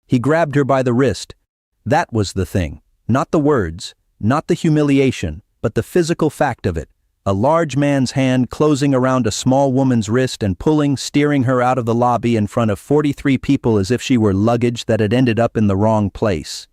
He grabbed her by the wrist. That was the thing. Not the words, not the humiliation, but the physical fact of it. A large man's hand closing around a small woman's wrist and pulling, steering her out of the lobby in front of 43 people as if she were luggage that had ended up in the wrong place.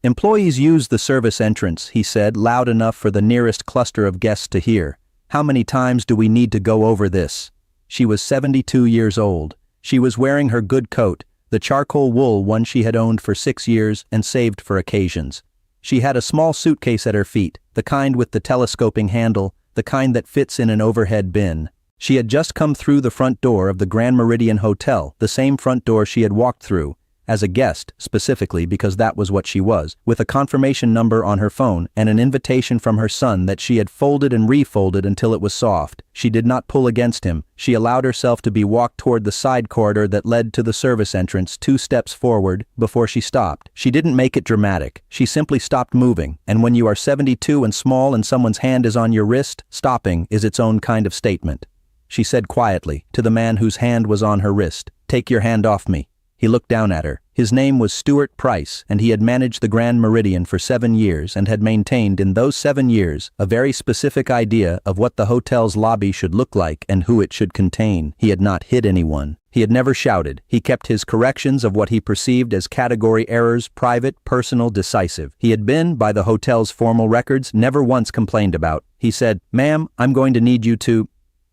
"Employees use the service entrance," he said, loud enough for the nearest cluster of guests to hear. "How many times do we need to go over this?" She was 72 years old. She was wearing her good coat, the charcoal wool one she had owned for 6 years and saved for occasions. She had a small suitcase at her feet, the kind with the telescoping handle, the kind that fits in an overhead bin. She had just come through the front door of the Grand Meridian Hotel, the same front door she had walked through, as a guest, specifically because that was what she was, with a confirmation number on her phone and an invitation from her son that she had folded and refolded until it was soft. She did not pull against him. She allowed herself to be walked toward the side corridor that led to the service entrance 2 steps forward before she stopped. She didn't make it dramatic. She simply stopped moving, and when you are 72 and small and someone's hand is on your wrist, stopping is its own kind of statement. She said quietly, to the man whose hand was on her wrist, "Take your hand off me." He looked down at her. His name was Stuart Price, and he had managed the Grand Meridian for 7 years and had maintained in those 7 years a very specific idea of what the hotel's lobby should look like and who it should contain. He had not hit anyone. He had never shouted. He kept his corrections of what he perceived as category errors private, personal, decisive. He had been, by the hotel's formal records, never once complained about. He said, "Ma'am, I'm going to need you to—"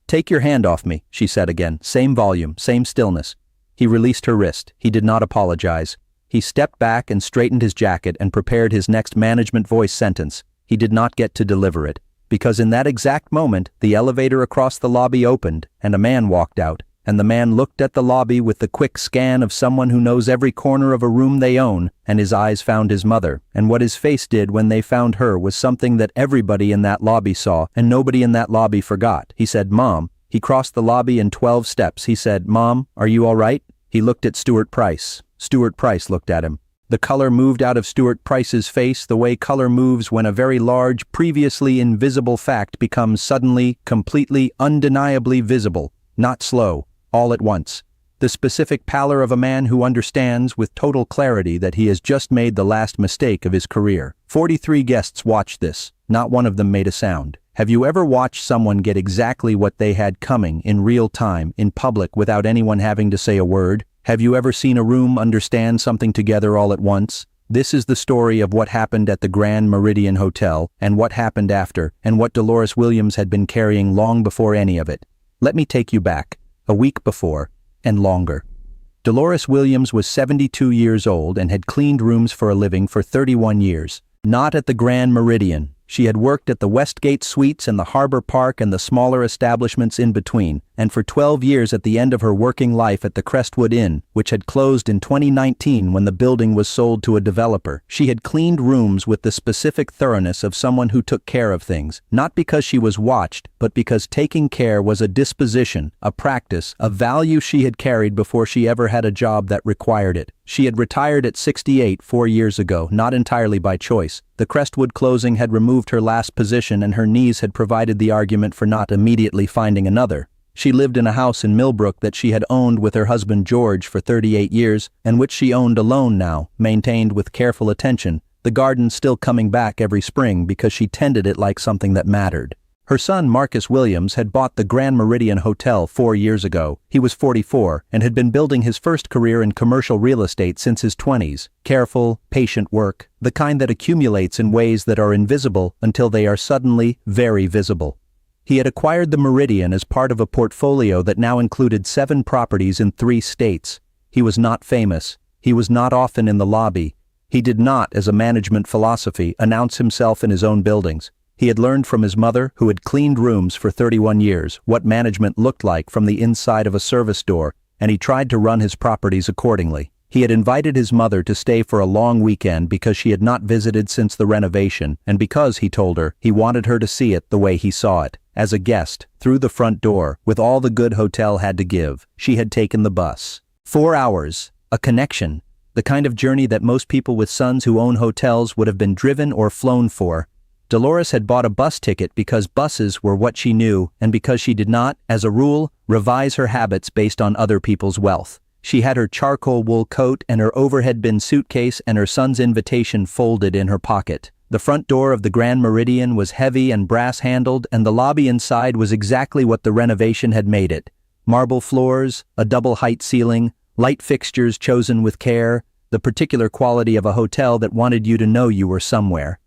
"Take your hand off me," she said again, same volume, same stillness. He released her wrist. He did not apologize. He stepped back and straightened his jacket and prepared his next management voice sentence. He did not get to deliver it, because in that exact moment, the elevator across the lobby opened, and a man walked out, and the man looked at the lobby with the quick scan of someone who knows every corner of a room they own, and his eyes found his mother, and what his face did when they found her was something that everybody in that lobby saw, and nobody in that lobby forgot. He said, "Mom." He crossed the lobby in 12 steps. He said, "Mom, are you all right?" He looked at Stuart Price. Stuart Price looked at him. The color moved out of Stuart Price's face the way color moves when a very large, previously invisible fact becomes suddenly, completely, undeniably visible. Not slow, all at once. The specific pallor of a man who understands with total clarity that he has just made the last mistake of his career. 43 guests watched this. Not one of them made a sound. Have you ever watched someone get exactly what they had coming in real time, in public, without anyone having to say a word? Have you ever seen a room understand something together all at once? This is the story of what happened at the Grand Meridian Hotel, and what happened after, and what Dolores Williams had been carrying long before any of it. Let me take you back, a week before, and longer. Dolores Williams was 72 years old and had cleaned rooms for a living for 31 years. Not at the Grand Meridian. She had worked at the Westgate Suites and the Harbor Park and the smaller establishments in between, and for 12 years at the end of her working life at the Crestwood Inn, which had closed in 2019 when the building was sold to a developer. She had cleaned rooms with the specific thoroughness of someone who took care of things, not because she was watched, but because taking care was a disposition, a practice, a value she had carried before she ever had a job that required it. She had retired at 68 4 years ago, not entirely by choice. The Crestwood closing had removed her last position and her knees had provided the argument for not immediately finding another. She lived in a house in Millbrook that she had owned with her husband George for 38 years, and which she owned alone now, maintained with careful attention, the garden still coming back every spring because she tended it like something that mattered. Her son Marcus Williams had bought the Grand Meridian Hotel 4 years ago. He was 44 and had been building his first career in commercial real estate since his 20s. Careful, patient work, the kind that accumulates in ways that are invisible until they are suddenly very visible. He had acquired the Meridian as part of a portfolio that now included 7 properties in 3 states. He was not famous. He was not often in the lobby. He did not, as a management philosophy, announce himself in his own buildings. He had learned from his mother, who had cleaned rooms for 31 years, what management looked like from the inside of a service door, and he tried to run his properties accordingly. He had invited his mother to stay for a long weekend because she had not visited since the renovation, and because, he told her, he wanted her to see it the way he saw it. As a guest, through the front door, with all the good hotel had to give, she had taken the bus. 4 hours, a connection, the kind of journey that most people with sons who own hotels would have been driven or flown for. Dolores had bought a bus ticket because buses were what she knew and because she did not, as a rule, revise her habits based on other people's wealth. She had her charcoal wool coat and her overhead bin suitcase and her son's invitation folded in her pocket. The front door of the Grand Meridian was heavy and brass-handled, and the lobby inside was exactly what the renovation had made it. Marble floors, a double-height ceiling, light fixtures chosen with care, the particular quality of a hotel that wanted you to know you were somewhere.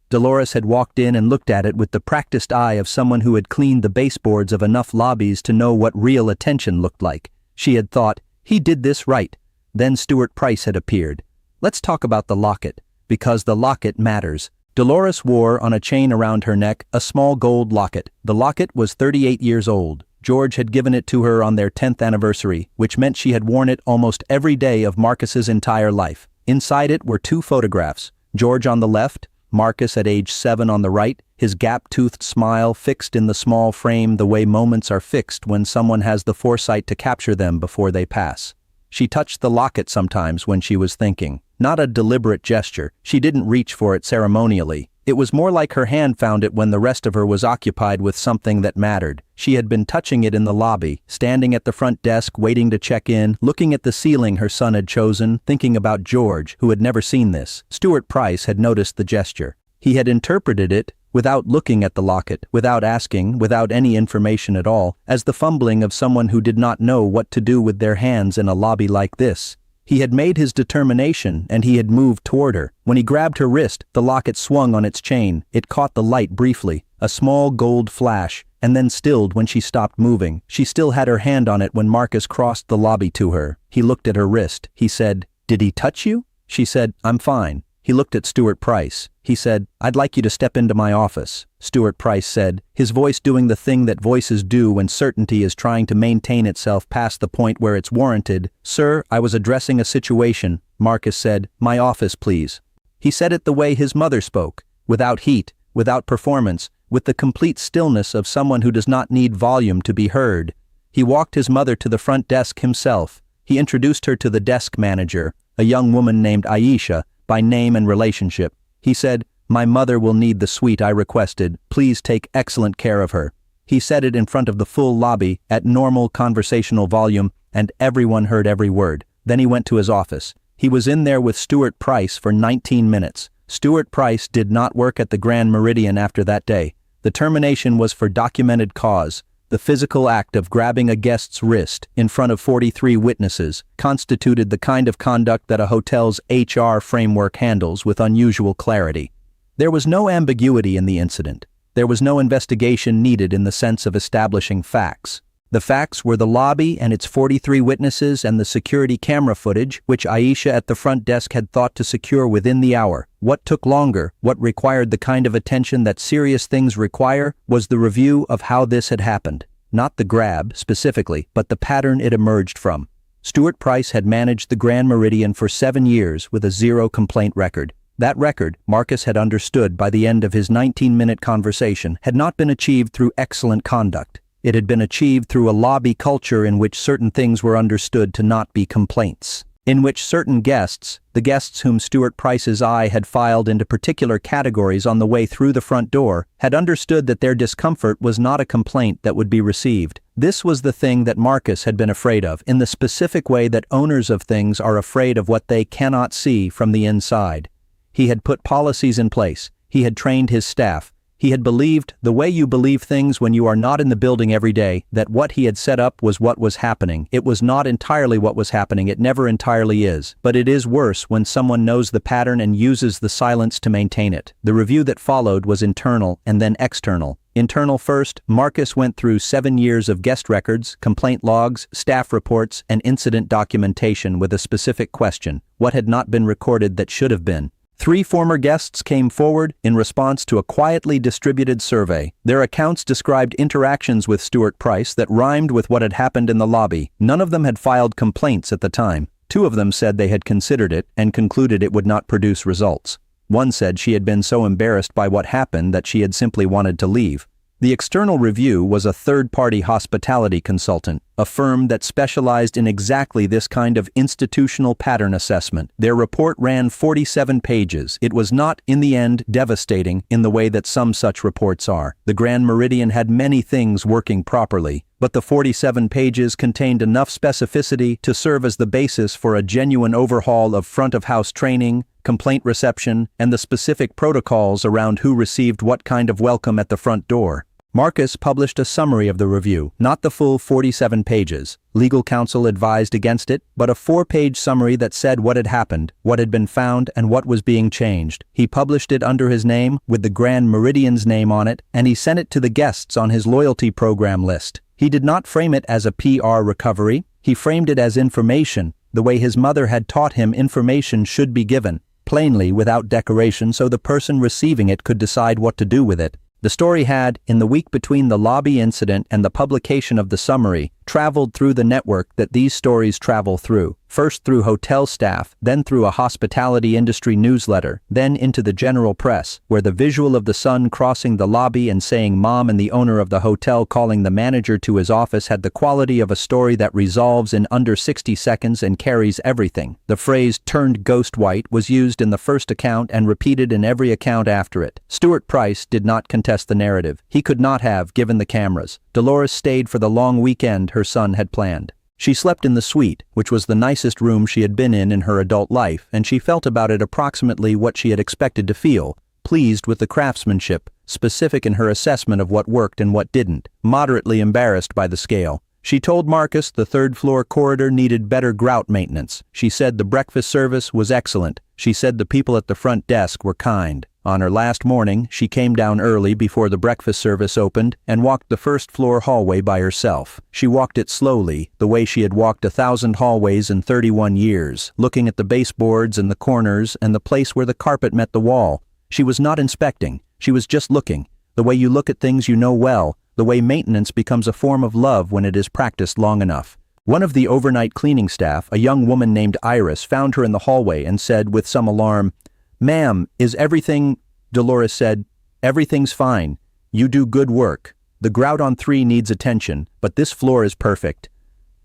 Dolores had walked in and looked at it with the practiced eye of someone who had cleaned the baseboards of enough lobbies to know what real attention looked like. She had thought, he did this right. Then Stuart Price had appeared. Let's talk about the locket, because the locket matters. Dolores wore on a chain around her neck a small gold locket. The locket was 38 years old. George had given it to her on their 10th anniversary, which meant she had worn it almost every day of Marcus's entire life. Inside it were 2 photographs, George on the left, Marcus at age 7 on the right, his gap-toothed smile fixed in the small frame the way moments are fixed when someone has the foresight to capture them before they pass. She touched the locket sometimes when she was thinking. Not a deliberate gesture, she didn't reach for it ceremonially. It was more like her hand found it when the rest of her was occupied with something that mattered. She had been touching it in the lobby, standing at the front desk waiting to check in, looking at the ceiling her son had chosen, thinking about George, who had never seen this. Stuart Price had noticed the gesture. He had interpreted it, without looking at the locket, without asking, without any information at all, as the fumbling of someone who did not know what to do with their hands in a lobby like this. He had made his determination, and he had moved toward her. When he grabbed her wrist, the locket swung on its chain. It caught the light briefly, a small gold flash, and then stilled when she stopped moving. She still had her hand on it when Marcus crossed the lobby to her. He looked at her wrist. He said, "Did he touch you?" She said, "I'm fine." He looked at Stuart Price. He said, "I'd like you to step into my office." Stuart Price said, his voice doing the thing that voices do when certainty is trying to maintain itself past the point where it's warranted. "Sir, I was addressing a situation." Marcus said, "My office, please." He said it the way his mother spoke, without heat, without performance, with the complete stillness of someone who does not need volume to be heard. He walked his mother to the front desk himself. He introduced her to the desk manager, a young woman named Aisha, by name and relationship. He said, "My mother will need the suite I requested. Please take excellent care of her." He said it in front of the full lobby, at normal conversational volume, and everyone heard every word. Then he went to his office. He was in there with Stuart Price for 19 minutes. Stuart Price did not work at the Grand Meridian after that day. The termination was for documented cause. The physical act of grabbing a guest's wrist in front of 43 witnesses constituted the kind of conduct that a hotel's HR framework handles with unusual clarity. There was no ambiguity in the incident. There was no investigation needed in the sense of establishing facts. The facts were the lobby and its 43 witnesses and the security camera footage, which Aisha at the front desk had thought to secure within the hour. What took longer, what required the kind of attention that serious things require, was the review of how this had happened. Not the grab, specifically, but the pattern it emerged from. Stuart Price had managed the Grand Meridian for 7 years with a 0-complaint record. That record, Marcus had understood by the end of his 19-minute conversation, had not been achieved through excellent conduct. It had been achieved through a lobby culture in which certain things were understood to not be complaints. In which certain guests, the guests whom Stuart Price's eye had filed into particular categories on the way through the front door, had understood that their discomfort was not a complaint that would be received. This was the thing that Marcus had been afraid of, in the specific way that owners of things are afraid of what they cannot see from the inside. He had put policies in place. He had trained his staff. He had believed, the way you believe things when you are not in the building every day, that what he had set up was what was happening. It was not entirely what was happening, it never entirely is. But it is worse when someone knows the pattern and uses the silence to maintain it. The review that followed was internal and then external. Internal first, Marcus went through 7 years of guest records, complaint logs, staff reports, and incident documentation with a specific question: what had not been recorded that should have been? 3 former guests came forward in response to a quietly distributed survey. Their accounts described interactions with Stuart Price that rhymed with what had happened in the lobby. None of them had filed complaints at the time. 2 of them said they had considered it and concluded it would not produce results. One said she had been so embarrassed by what happened that she had simply wanted to leave. The external review was a third-party hospitality consultant, a firm that specialized in exactly this kind of institutional pattern assessment. Their report ran 47 pages. It was not, in the end, devastating in the way that some such reports are. The Grand Meridian had many things working properly, but the 47 pages contained enough specificity to serve as the basis for a genuine overhaul of front-of-house training, complaint reception, and the specific protocols around who received what kind of welcome at the front door. Marcus published a summary of the review, not the full 47 pages. Legal counsel advised against it, but a 4-page summary that said what had happened, what had been found, and what was being changed. He published it under his name, with the Grand Meridian's name on it, and he sent it to the guests on his loyalty program list. He did not frame it as a PR recovery, he framed it as information, the way his mother had taught him information should be given, plainly without decoration so the person receiving it could decide what to do with it. The story had, in the week between the lobby incident and the publication of the summary, traveled through the network that these stories travel through, first through hotel staff, then through a hospitality industry newsletter, then into the general press, where the visual of the son crossing the lobby and saying mom and the owner of the hotel calling the manager to his office had the quality of a story that resolves in under 60 seconds and carries everything. The phrase "turned ghost white" was used in the first account and repeated in every account after it. Stuart Price did not contest the narrative. He could not have, given the cameras. Dolores stayed for the long weekend her son had planned. She slept in the suite, which was the nicest room she had been in her adult life, and she felt about it approximately what she had expected to feel, pleased with the craftsmanship, specific in her assessment of what worked and what didn't, moderately embarrassed by the scale. She told Marcus the third-floor corridor needed better grout maintenance. She said the breakfast service was excellent. She said the people at the front desk were kind. On her last morning, she came down early before the breakfast service opened and walked the first-floor hallway by herself. She walked it slowly, the way she had walked 1,000 hallways in 31 years, looking at the baseboards and the corners and the place where the carpet met the wall. She was not inspecting. She was just looking, the way you look at things you know well, the way maintenance becomes a form of love when it is practiced long enough. One of the overnight cleaning staff, a young woman named Iris, found her in the hallway and said with some alarm, "Ma'am, is everything—" Dolores said, "Everything's fine. You do good work. The grout on 3 needs attention, but this floor is perfect."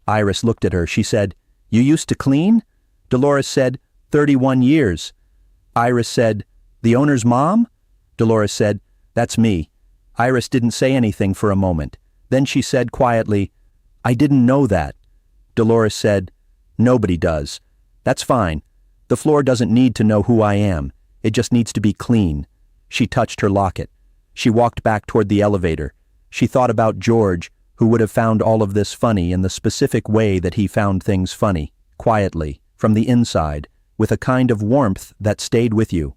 Iris looked at her. She said, "You used to clean?" Dolores said, 31 years. Iris said, "The owner's mom?" Dolores said, "That's me." Iris didn't say anything for a moment. Then she said quietly, "I didn't know that." Dolores said, "Nobody does. That's fine. The floor doesn't need to know who I am. It just needs to be clean." She touched her locket. She walked back toward the elevator. She thought about George, who would have found all of this funny in the specific way that he found things funny, quietly, from the inside, with a kind of warmth that stayed with you.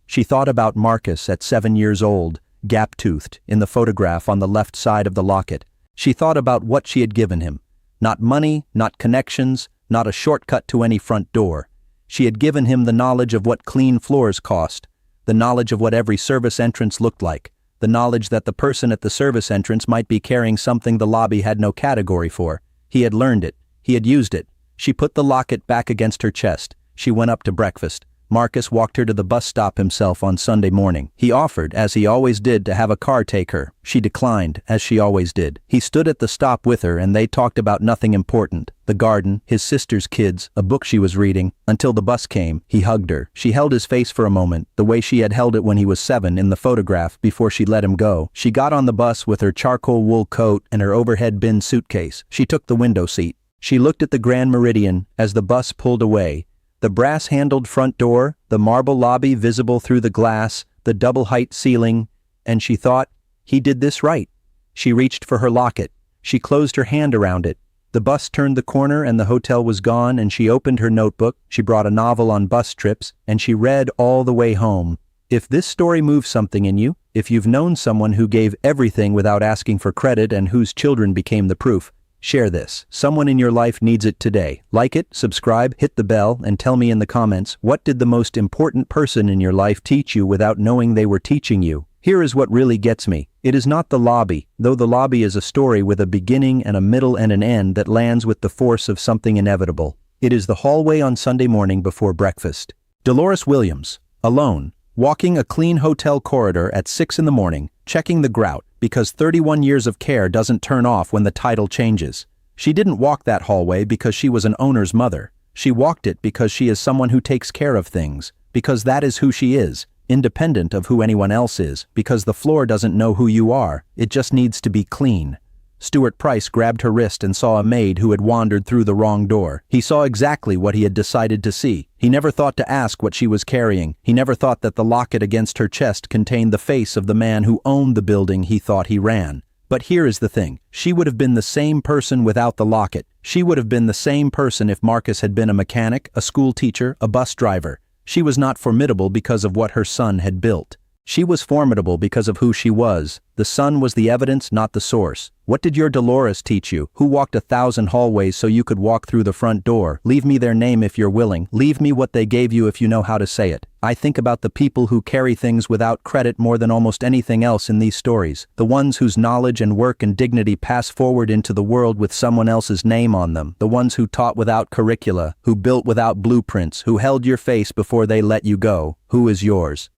She thought about Marcus at 7 years old, gap-toothed, in the photograph on the left side of the locket. She thought about what she had given him. Not money, not connections, not a shortcut to any front door. She had given him the knowledge of what clean floors cost, the knowledge of what every service entrance looked like, the knowledge that the person at the service entrance might be carrying something the lobby had no category for. He had learned it. He had used it. She put the locket back against her chest. She went up to breakfast. Marcus walked her to the bus stop himself on Sunday morning. He offered, as he always did, to have a car take her. She declined, as she always did. He stood at the stop with her and they talked about nothing important. The garden, his sister's kids, a book she was reading, until the bus came. He hugged her. She held his face for a moment, the way she had held it when he was 7 in the photograph before she let him go. She got on the bus with her charcoal wool coat and her overhead bin suitcase. She took the window seat. She looked at the Grand Meridian as the bus pulled away. The brass-handled front door, the marble lobby visible through the glass, the double-height ceiling, and she thought, he did this right. She reached for her locket. She closed her hand around it. The bus turned the corner and the hotel was gone, and she opened her notebook. She brought a novel on bus trips, and she read all the way home. If this story moves something in you, if you've known someone who gave everything without asking for credit and whose children became the proof, share this. Someone in your life needs it today. Like it, subscribe, hit the bell, and tell me in the comments, what did the most important person in your life teach you without knowing they were teaching you? Here is what really gets me. It is not the lobby, though the lobby is a story with a beginning and a middle and an end that lands with the force of something inevitable. It is the hallway on Sunday morning before breakfast. Dolores Williams, alone, walking a clean hotel corridor at 6 in the morning, checking the grout, because 31 years of care doesn't turn off when the title changes. She didn't walk that hallway because she was an owner's mother. She walked it because she is someone who takes care of things, because that is who she is, independent of who anyone else is, because the floor doesn't know who you are, it just needs to be clean. Stuart Price grabbed her wrist and saw a maid who had wandered through the wrong door. He saw exactly what he had decided to see. He never thought to ask what she was carrying. He never thought that the locket against her chest contained the face of the man who owned the building he thought he ran. But here is the thing. She would have been the same person without the locket. She would have been the same person if Marcus had been a mechanic, a school teacher, a bus driver. She was not formidable because of what her son had built. She was formidable because of who she was. The son was the evidence, not the source. What did your Dolores teach you? Who walked 1,000 hallways so you could walk through the front door? Leave me their name if you're willing. Leave me what they gave you if you know how to say it. I think about the people who carry things without credit more than almost anything else in these stories. The ones whose knowledge and work and dignity pass forward into the world with someone else's name on them. The ones who taught without curricula, who built without blueprints, who held your face before they let you go. Who is yours?